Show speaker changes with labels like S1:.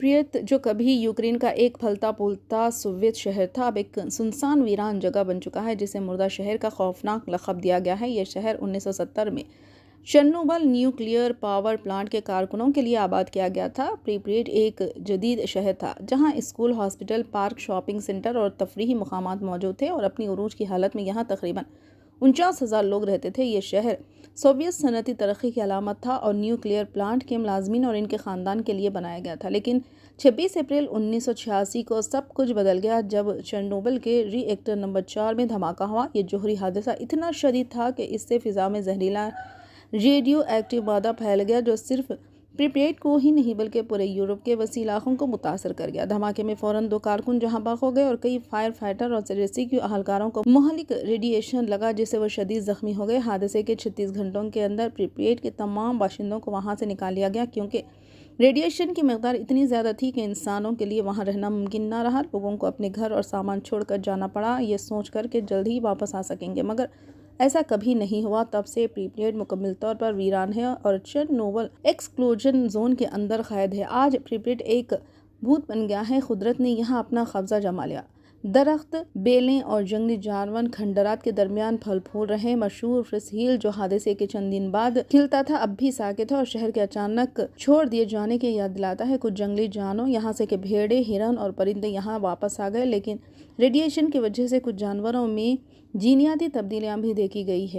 S1: प्रिप्यत जो कभी यूक्रेन का एक फलता फूलता सोवियत शहर था, अब एक सुनसान वीरान जगह बन चुका है जिसे मुर्दा शहर का खौफनाक लक़ब दिया गया है। यह शहर 1970 में चेर्नोबिल न्यूक्लियर पावर प्लांट के कारकुनों के लिए आबाद किया गया था। प्रिप्यत एक जदीद शहर था जहां school, hospital, park, shopping centre और तफरीही मकामात मौजूद थे और अपनी उरूज की हालत में यहाँ तकरीबन 49,000 लोग रहते थे। ये शहर सोवियत सनती तरक्की की अलामत था और न्यूक्लियर प्लांट के मुलाजमीन और इनके ख़ानदान के लिए बनाया गया था। लेकिन 26 अप्रैल 1986 को सब कुछ बदल गया जब चेर्नोबिल के रिएक्टर नंबर 4 में धमाका हुआ। ये जोहरी हादसा इतना शदीद था कि इससे फ़िज़ा में जहरीला रेडियो एक्टिव मादा फैल गया जो सिर्फ प्रिप्यत को ही नहीं बल्कि पूरे यूरोप के वसी इलाकों को मुतासर कर गया। धमाके में फ़ौरन 2 कारकुन जहां बहक हो गए और कई फायर फाइटर और रेस्क्यू अहलकारों को मुहलिक रेडिएशन लगा जिससे वो शदीद जख्मी हो गए। हादसे के 36 घंटों के अंदर प्रिप्यत के तमाम बाशिंदों को वहां से निकाल लिया गया क्योंकि रेडिएशन की मकदार इतनी ज़्यादा थी कि इंसानों के लिए वहाँ रहना मुमकिन न रहा। लोगों को अपने घर और सामान छोड़कर जाना पड़ा, ये सोच कर कि जल्द ही वापस आ सकेंगे, मगर ऐसा कभी नहीं हुआ। तब से प्रिप्यत मुकम्मल तौर पर वीरान है और चेर्नोबिल एक्सक्लूजन जोन के अंदर कैद है। आज प्रिप्यत एक भूत बन गया है। कुदरत ने यहाँ अपना कब्जा जमा लिया। दरख्त, बेलें और जंगली जानवर खंडरात के दरमियान फल फूल रहे। मशहूर फ्रिस हिल जो हादसे के चंद दिन बाद खिलता था अब भी साकित है और शहर के अचानक छोड़ दिए जाने की याद दिलाता है। कुछ जंगली जानों यहाँ से के भेड़े, हिरन और परिंदे यहाँ वापस आ गए, लेकिन रेडिएशन की वजह से कुछ जानवरों में जीनियाती तब्दीलियां भी देखी गई है।